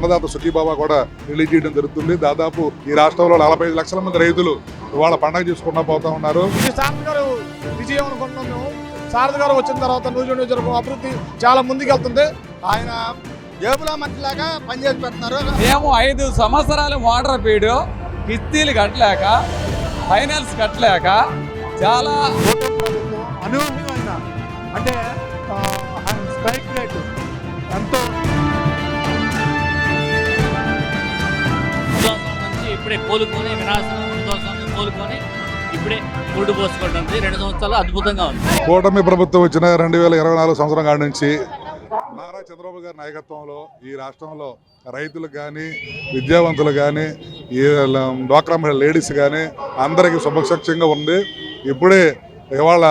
అన్నదాత సుఖీబాబా కూడా రిలీజ్ చేయడం జరుగుతుంది. దాదాపు ఈ రాష్ట్రంలో 45 లక్షల మంది రైతులు ఇవాళ పండగ చేసుకుంటూ పోతా ఉన్నారు. సారథి గారు విజయం అనుకుంటున్నాం మేము. సారథి గారు వచ్చిన తర్వాత నియోజకవర్గం అభివృద్ధి చాలా ముందుకెళ్తుంది. ఆయన జేబులో మంచిలాగా పనిచేసి పెడుతున్నారు. మేము 5 సంవత్సరాలు మోటార్ పీడు కిస్తీలు కట్టలేక ఫైనాన్స్ కట్టలేక చాలా అనూహ్యమైన అంటే స్ట్రైక్ రేట్ ఎంతో ఇప్పుడే కోలుకొని వినాశనం విధ్వంసాన్ని కోలుకొని ఇప్పుడే గుడ్డు పోసుకోవడం 2 సంవత్సరాలు అద్భుతంగా ఉంది. కూటమి ప్రభుత్వం వచ్చిన 2024 సంవత్సరం కాడి నుంచి నారా చంద్రబాబు గారి నాయకత్వంలో ఈ రాష్ట్రంలో రైతులకు కానీ విద్యావంతులు కానీ ఈ డ్వాక్రా మహిళ లేడీస్ కానీ అందరికీ శుభసక్షంగా ఉంది. ఇప్పుడే ఇవాళ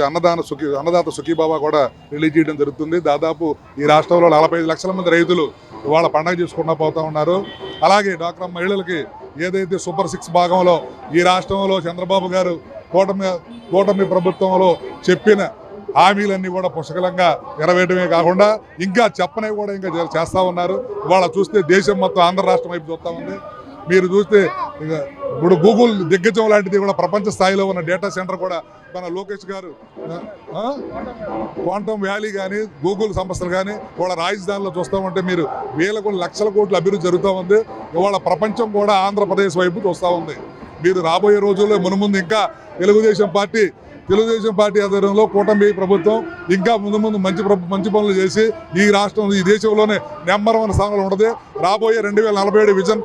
అన్నదాత సుఖీబాబా కూడా రిలీజ్ చేయడం జరుగుతుంది. దాదాపు ఈ రాష్ట్రంలో 45 లక్షల మంది రైతులు ఇవాళ పండగ చేసుకుంటూ పోతా ఉన్నారు. అలాగే డ్వాక్రా మహిళలకి ఏదైతే సూపర్ 6 భాగంలో ఈ రాష్ట్రంలో చంద్రబాబు గారు కూటమి ప్రభుత్వంలో చెప్పిన హామీలన్నీ కూడా పుష్కలంగా నెరవేయడమే కాకుండా ఇంకా చెప్పనివి కూడా ఇంకా చేస్తూ ఉన్నారు. ఇవాళ చూస్తే దేశం మొత్తం ఆంధ్ర రాష్ట్రం వైపు చూస్తూ ఉంది. మీరు చూస్తే ఇప్పుడు గూగుల్ దిగ్గజం లాంటిది కూడా ప్రపంచ స్థాయిలో ఉన్న డేటా సెంటర్ కూడా మన లోకేష్ గారు క్వాంటమ్ వ్యాలీ కానీ గూగుల్ సంస్థలు కానీ ఇవాళ రాజధానిలో చూస్తూ ఉంటే మీరు వేల లక్షల కోట్ల అభివృద్ధి జరుగుతూ ఉంది. ఇవాళ ప్రపంచం కూడా ఆంధ్రప్రదేశ్ వైపు చూస్తూ ఉంది. మీరు రాబోయే రోజుల్లో మునుముందు ఇంకా తెలుగుదేశం పార్టీ ఆధ్వర్యంలో కూటమి ప్రభుత్వం ఇంకా ముందు మంచి పనులు చేసి ఈ రాష్ట్రం ఈ దేశంలోనే నెంబర్ 1 స్థానంలో ఉండదు. రాబోయే 2047 విజన్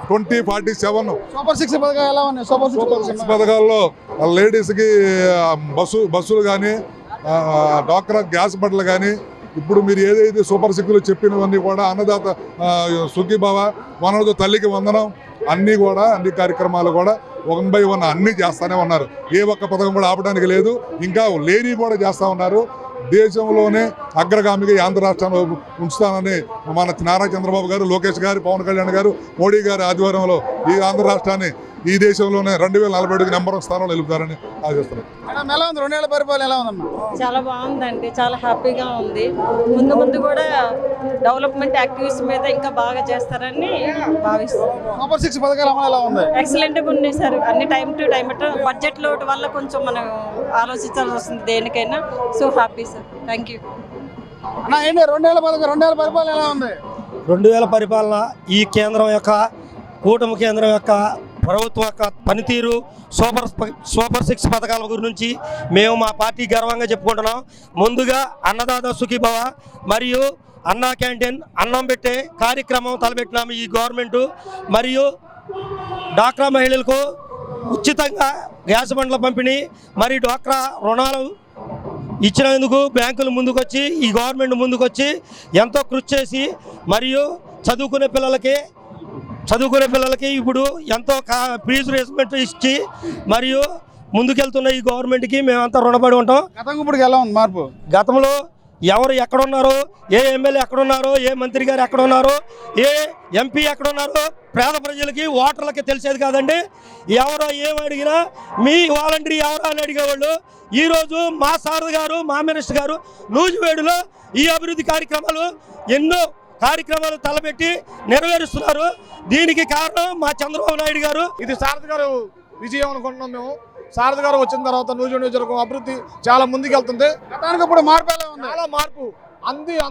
2047 సూపర్ 6 పథకాలు ఎలా ఉన్నాయి? సూపర్ 6 పథకాల్లో లేడీస్కి బస్సులు కానీ డ్వాక్రా గ్యాస్ బండ్లు కానీ ఇప్పుడు మీరు ఏదైతే సూపర్ 6లో చెప్పినవన్నీ కూడా అన్నదాత సుఖీబాబా వనరుతో తల్లికి వందనం అన్ని కార్యక్రమాలు కూడా 1 by 1 అన్నీ చేస్తూనే ఉన్నారు. ఏ ఒక్క పథకం కూడా ఆపడానికి లేదు. ఇంకా లేని కూడా చేస్తూ ఉన్నారు. దేశంలోనే అగ్రగామిగా ఈ ఆంధ్ర రాష్ట్రాన్ని ఉంచుతానని మన నారా చంద్రబాబు గారు, లోకేష్ గారు, పవన్ కళ్యాణ్ గారు, మోడీ గారి ఆధ్వర్యంలో ఈ ఆంధ్ర రాష్ట్రాన్ని ఈ దేశంలోనే 2047 నెంబర్ 1 స్థానంలో నిలుపుతారని ఆశిస్తున్నారు. ఎలా ఉంది 2 ఏళ్ల పరిపాలన ఎలా ఉందమ్మా? చాలా బాగుందండి, చాలా హ్యాపీగా ఉంది. ముందు కూడా డెవలప్మెంట్ యాక్టివిటీస్ మీద ఇంకా బాగా చేస్తారని భావిస్తున్నాను. సూపర్ 6 పథకాలు అమలు ఎలా ఉంది? ఎక్సలెంట్గా ఉన్నాయి సార్. అన్ని టైం టు టైం బడ్జెట్ లోటు వల్ల కొంచెం మనం ఆలోచించాల్సి వస్తుంది దేనికైనా. So happy sir, thank you. అన్న ఏంటి 2 ఏళ్ల పథకం 2 ఏళ్ల పరిపాలన ఎలా ఉంది? 2 ఏళ్ల పరిపాలన ఈ కేంద్రం యొక్క కూటమి కేంద్రం యొక్క ప్రభుత్వం యొక్క పనితీరు సూపర్ 6 పథకాల గురించి మేము మా పార్టీ గర్వంగా చెప్పుకుంటున్నాం. ముందుగా అన్నదాత సుఖీభవ మరియు అన్నా క్యాంటీన్ అన్నం పెట్టే కార్యక్రమం తలపెట్టినాము ఈ గవర్నమెంటు. మరియు డ్వాక్రా మహిళలకు ఉచితంగా గ్యాస్ బండ్ల పంపిణీ మరియు డ్వాక్రా రుణాలు ఇచ్చినందుకు బ్యాంకులు ముందుకొచ్చి ఈ గవర్నమెంట్ ముందుకొచ్చి ఎంతో కృషి చేసి మరియు చదువుకునే పిల్లలకి ఇప్పుడు ఎంతో ఫీజు రీయింబర్స్మెంట్ ఇచ్చి మరియు ముందుకెళ్తున్న ఈ గవర్నమెంట్కి మేమంతా రుణపడి ఉంటాం. గతంలో ఇప్పుడు ఎలా ఉంది మార్పు? గతంలో ఎవరు ఎక్కడున్నారో, ఏ ఎమ్మెల్యే ఎక్కడున్నారో, ఏ మంత్రి గారు ఎక్కడున్నారో, ఏ ఎంపీ ఎక్కడున్నారో పేద ప్రజలకి ఓటర్లకి తెలిసేది కాదండి. ఎవరో ఏం అడిగినా మీ వాలంటీర్ ఎవరో అని అడిగేవాళ్ళు. ఈరోజు మా సారథి గారు, మా మినిస్టర్ గారు నూజివేడులో ఈ అభివృద్ధి కార్యక్రమాలు ఎన్నో కార్యక్రమాలు తలపెట్టి నెరవేరుస్తున్నారు. దీనికి కారణం మా చంద్రబాబు నాయుడు గారు. ఇది సారథి గారు విజయం అనుకుంటున్నాం మేము. సారథి గారు వచ్చిన తర్వాత నియోజకవర్గం అభివృద్ధి చాలా ముందుకెళ్తుంది. గతానికి ఇప్పుడు మార్పు ఎలా ఉంది? చాలా మార్పు.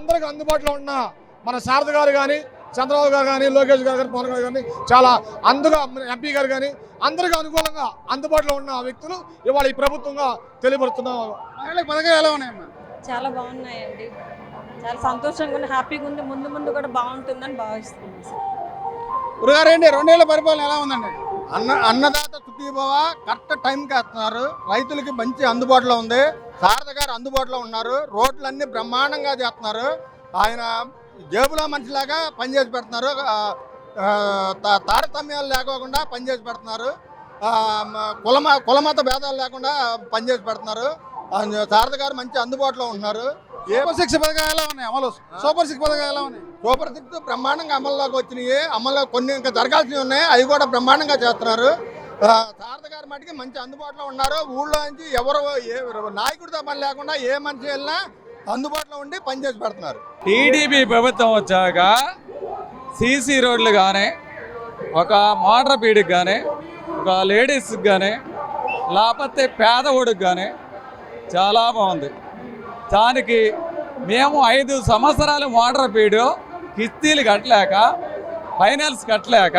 అందరికి అందుబాటులో ఉన్న మన సారథి గారు కానీ, చంద్రబాబు గారు కానీ, లోకేష్ గారు కానీ, పవన్ గారు కానీ చాలా ఎంపీ గారు కానీ అందరికీ అనుకూలంగా అందుబాటులో ఉన్న వ్యక్తులు ఇవాళ ఈ ప్రభుత్వంగా తెలియపరుస్తున్నాం. పథకాలు ఎలా ఉన్నాయమ్మా? చాలా బాగున్నాయండి, చాలా సంతోషంగా ఉంది, హ్యాపీగా ఉంది. ముందు కూడా బాగుంటుందని భావిస్తున్నాను సార్. గురుగారు ఏంటి 2 ఏళ్ల పరిపాలన ఎలా ఉందండి? అన్నదాత సుఖీభవ కరెక్ట్ టైంకి వేస్తున్నారు. రైతులకి మంచి అందుబాటులో ఉంది. సారథి గారు అందుబాటులో ఉన్నారు. రోడ్లన్నీ బ్రహ్మాండంగా చేస్తున్నారు. ఆయన జేబులో మనిషిలాగా పనిచేసి పెడుతున్నారు. తారతమ్యాలు లేకోకుండా పనిచేసి పెడుతున్నారు. కులమత భేదాలు లేకుండా పనిచేసి పెడుతున్నారు. సారథి గారు మంచి అందుబాటులో ఉంటున్నారు. సూపర్ 6 పథకాలు ఎలా ఉన్నాయి అమలు? సూపర్ 6 పథకాలు ఎలా ఉన్నాయి? సూపర్ 6 బ్రహ్మాండంగా అమల్లోకి వచ్చినాయి. అమల్లో కొన్ని ఇంకా జరగాల్సినవి ఉన్నాయి, అవి కూడా బ్రహ్మాండంగా చేస్తున్నారు. సారథి గారి మటుకి మంచి అందుబాటులో ఉన్నారు. ఊళ్ళో నుంచి ఎవరు నాయకుడితో పని లేకుండా ఏ మనిషి వెళ్ళినా అందుబాటులో ఉండి పనిచేసి పెడుతున్నారు. టీడీపీ ప్రభుత్వం వచ్చాక సీసీ రోడ్లు కానీ, ఒక మోటార్ పీడికి కానీ, ఒక లేడీస్కి కానీ, లేకపోతే పేదవాడికి కానీ చాలా బాగుంది. దానికి మేము 5 సంవత్సరాలు మోటార్ పీడు కిస్తీలు కట్టలేక, ఫైనాన్స్ కట్టలేక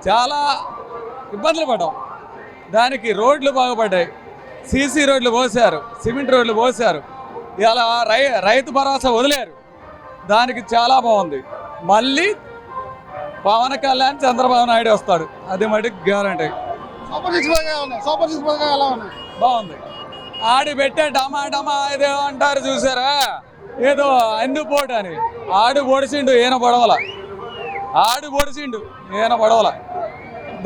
చాలా ఇబ్బందులు పడ్డాం. దానికి రోడ్లు బాగుపడ్డాయి, సీసీ రోడ్లు పోసారు, సిమెంట్ రోడ్లు పోసారు, ఇలా రైతు భరోసా వదిలేరు. దానికి చాలా బాగుంది. మళ్ళీ పవన్ కళ్యాణ్, చంద్రబాబు నాయుడు వస్తాడు, అది మటుకు గ్యారంటీ. సూపర్ సిక్స్ పథకాలు ఎలా ఉన్నాయి? బాగుంది. ఆడి పెట్టే డమా డమా ఏదో అంటారు చూసారా, ఏదో అందుపోటు అని. ఆడు పొడిచిండు, ఈయన పడవల.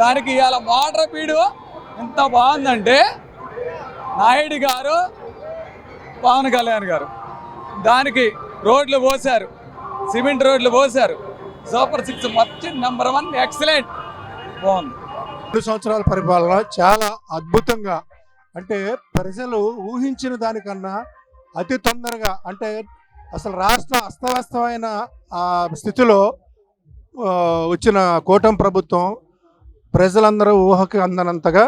దానికి ఇవాళ మోటార్ పీడు ఎంత బాగుందంటే నాయుడు గారు, పవన్ కళ్యాణ్ గారు దానికి రోడ్లు పోసారు, సిమెంట్ రోడ్లు పోసారు. సూపర్ సిక్స్ మొత్తం నెంబర్ 1 ఎక్సలెంట్, బాగుంది. 2 సంవత్సరాల పరిపాలన చాలా అద్భుతంగా, అంటే ప్రజలు ఊహించిన దానికన్నా అతి తొందరగా, అంటే అసలు రాష్ట్ర అస్తవ్యస్తమైన స్థితిలో వచ్చిన కూటమి ప్రభుత్వం ప్రజలందరూ ఊహకి అందనంతగా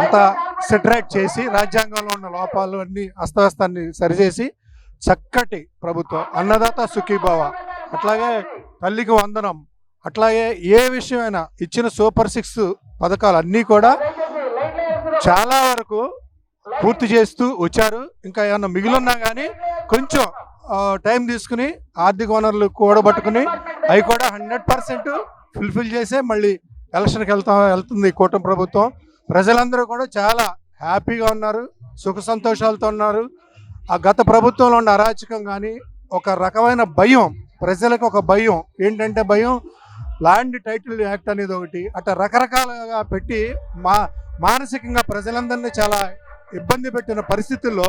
అంతా సెటరేట్ చేసి, రాజ్యాంగంలో ఉన్న లోపాలు అన్ని అస్తవ్యస్తాన్ని సరిచేసి చక్కటి ప్రభుత్వం. అన్నదాత సుఖీభవ, అట్లాగే తల్లికి వందనం, అట్లాగే ఏ విషయమైనా ఇచ్చిన సూపర్ 6 పథకాలు అన్నీ కూడా చాలా వరకు పూర్తి చేస్తూ వచ్చారు. ఇంకా ఏమన్నా మిగిలిన్నా కానీ కొంచెం టైం తీసుకుని ఆర్థిక వనరులు కూడబట్టుకుని అవి కూడా 100% ఫుల్ఫిల్ చేసే మళ్ళీ ఎలక్షన్కి వెళ్తుంది ఈ కూటమి ప్రభుత్వం. ప్రజలందరూ కూడా చాలా హ్యాపీగా ఉన్నారు, సుఖ సంతోషాలతో ఉన్నారు. ఆ గత ప్రభుత్వంలో ఉన్న అరాచకం కానీ, ఒక రకమైన భయం, ప్రజలకు ఒక భయం ఏంటంటే భయం, ల్యాండ్ టైటిల్ యాక్ట్ అనేది ఒకటి, అట్లా రకరకాలుగా పెట్టి మానసికంగా ప్రజలందరినీ చాలా ఇబ్బంది పెట్టిన పరిస్థితుల్లో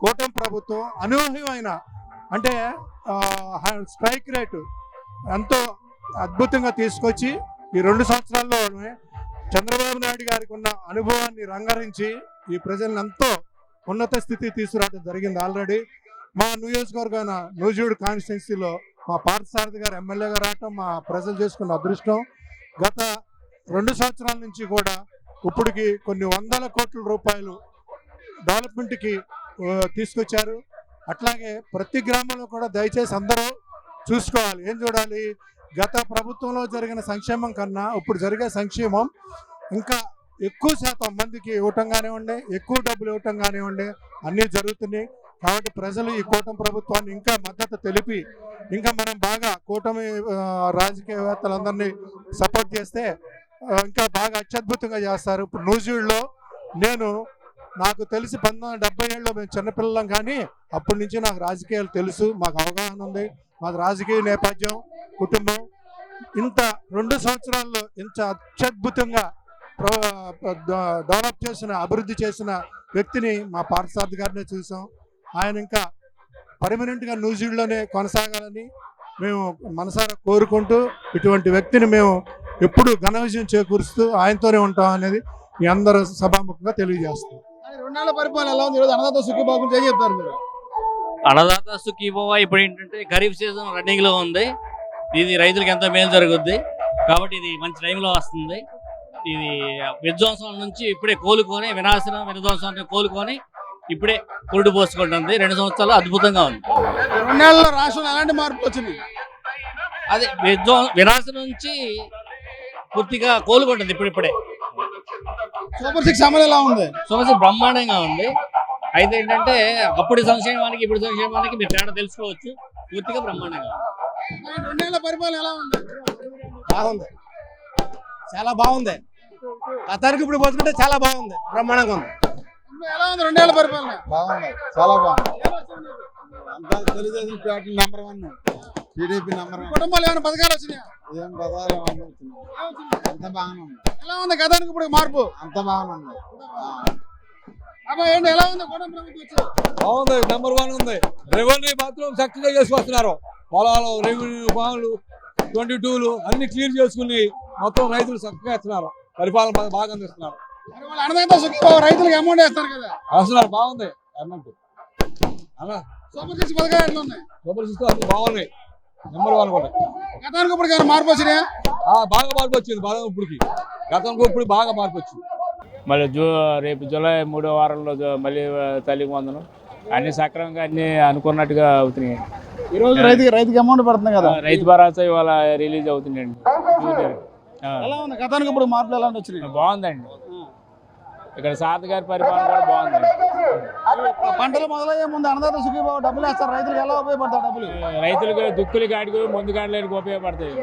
కూటమి ప్రభుత్వం అనూహ్యమైన, అంటే స్ట్రైక్ రేటు ఎంతో అద్భుతంగా తీసుకొచ్చి ఈ 2 సంవత్సరాల్లోనే చంద్రబాబు నాయుడు గారికి ఉన్న అనుభవాన్ని రంగరించి ఈ ప్రజలను ఎంతో ఉన్నత స్థితి తీసుకురావడం జరిగింది. ఆల్రెడీ మా నియోజకవర్గమైన నూజివీడు కాన్స్టిట్యున్సీలో మా పార్థసారథి గారు ఎమ్మెల్యేగా రావటం మా ప్రజలు చేసుకున్న అదృష్టం. గత 2 సంవత్సరాల నుంచి కూడా ఇప్పటికి కొన్ని వందల కోట్ల రూపాయలు డెవలప్మెంట్కి తీసుకొచ్చారు. అట్లాగే ప్రతి గ్రామంలో కూడా దయచేసి అందరూ చూసుకోవాలి. ఏం చూడాలి, గత ప్రభుత్వంలో జరిగిన సంక్షేమం కన్నా ఇప్పుడు జరిగే సంక్షేమం ఇంకా ఎక్కువ శాతం మందికి ఇవ్వటం కానివ్వండి, ఎక్కువ డబ్బులు ఇవ్వటం కానివ్వండి, అన్నీ జరుగుతున్నాయి. కాబట్టి ప్రజలు ఈ కూటమి ప్రభుత్వాన్ని ఇంకా మద్దతు తెలిపి ఇంకా మనం బాగా కూటమి రాజకీయవేత్తలందరినీ సపోర్ట్ చేస్తే ఇంకా బాగా అత్యద్భుతంగా చేస్తారు. ఇప్పుడు నూజివీడులో నాకు తెలిసి 1977లో మేము చిన్నపిల్లలం, కానీ అప్పటి నుంచి నాకు రాజకీయాలు తెలుసు, మాకు అవగాహన ఉంది. మాది రాజకీయ నేపథ్యం, కుటుంబం. ఇంత 2 సంవత్సరాల్లో ఇంత అత్యద్భుతంగా డెవలప్ చేసిన, అభివృద్ధి చేసిన వ్యక్తిని మా పార్థసారథి గారినే చూసాం. ఆయన ఇంకా పర్మనెంట్గా నూజివీడులోనే కొనసాగాలని మేము మనసారా కోరుకుంటూ, ఇటువంటి వ్యక్తిని మేము ఎప్పుడు ఘన విజయం చేకూరుస్తూ ఆయనతోనే ఉంటాం అనేది మీ అందరూ సభాముఖంగా తెలియజేస్తాం. 2 నెలల పరిపాలన ఎలా ఉంది? ఈరోజు అన్నదాత సుఖీభావ గురించి ఏం చెప్తారు మీరు? అన్నదాత సుఖీభవ ఇప్పుడు ఏంటంటే ఖరీఫ్ సీజన్ రన్నింగ్లో ఉంది. ఇది రైతులకు ఎంతో మేలు జరుగుద్ది కాబట్టి ఇది మంచి టైంలో వస్తుంది. ఇది విధ్వంసం నుంచి ఇప్పుడే కోలుకొని, విధ్వంసాన్ని కోలుకొని ఇప్పుడే పురుడు పోసుకుంటుంది. 2 సంవత్సరాలు అద్భుతంగా ఉంది. 2 నెలల్లో రాష్ట్రంలో ఎలాంటి మార్పులు వచ్చినాయి? అదే వినాశనం నుంచి పూర్తిగా కోలుకుంటుంది ఇప్పుడిప్పుడే. సూపర్ 6 అమలు ఎలా ఉంది? సూపర్ 6 బ్రహ్మాండంగా ఉంది. అయితే ఏంటంటే అప్పుడు సంక్షేమానికి ఇప్పుడు సంక్షేమానికి మీరు తేడా తెలుసుకోవచ్చు. పూర్తిగా బ్రహ్మాండంగా ఉంది. 2 నెలల పరిపాలన ఎలా ఉంది? బాగుంది, చాలా బాగుంది. గతానికి ఇప్పుడు పోల్చుకుంటే చాలా బాగుంది, బ్రహ్మాండంగా ఉంది. ఎలా ఉంది 2 నెలల పరిపాలన? బాగుంది, చాలా బాగుంది. Telugu Desam party number 1, TDP number 1. కుటుంబాలు ఏమైనా పథకాలు వచ్చినాయా? ఏం పదాలు అంత బాగానే ఉంది. ఎలా ఉంది గతానికి ఇప్పుడు మార్పు? అంత బాగానే ఉంది. అబ్బా ఏంటి ఎలా ఉంది కూటమి ప్రభుత్వం వచ్చి? బాగుంది, నెంబర్ 1 ఉంది. రెవెన్యూ మాత్రం చక్కగా చేసుకొస్తున్నారు. పొలాలు, రెవెన్యూ బాగులు, 22లు అన్ని క్లియర్ చేసుకుని మొత్తం రైతులు చక్కగా ఇస్తున్నారు. పరిపాలన బాగా అందిస్తున్నారు. అన్నదాత సుఖీభావ రైతులకు అమౌంట్ వేస్తారు కదా, వేస్తున్నారు. బాగుంది అమౌంట్. సూపర్ 6 పథకాలు ఎట్లా ఉన్నాయి? సూపర్ 6 బాగున్నాయి. నెంబర్ 1 కూడా. గతానికి ఇప్పుడు కానీ మార్పు వచ్చినాయా? బాగా మార్పు వచ్చింది. బాగా ఇప్పటికి గతంలో ఇప్పుడు బాగా మార్పు వచ్చింది. మళ్ళీ రేపు జూలై 3వ వారంలో మళ్ళీ తల్లికి వందనం అన్ని సక్రమంగా అన్ని అనుకున్నట్టుగా అవుతున్నాయి. ఈ రోజు రైతుకి అమౌంట్ పడుతుంది కదా. రైతు భరోసా ఇవాళ రిలీజ్ అవుతుందండి. ఎలా ఉంది గతానికి ఇప్పుడు మార్పులు ఎలా వచ్చినాయి? బాగుందండి. ఇక్కడ సారథి గారి పరిపాలన కూడా బాగుందండి. పంటలు మొదలయ్యే ముందు అన్నదాత సుఖీభావ డబ్బులు వేస్తారు, రైతులకు ఎలా ఉపయోగపడతాయి డబ్బులు? రైతులకు దుక్కులు కాడికి ముందు కాడలేనికి ఉపయోగపడతాయి.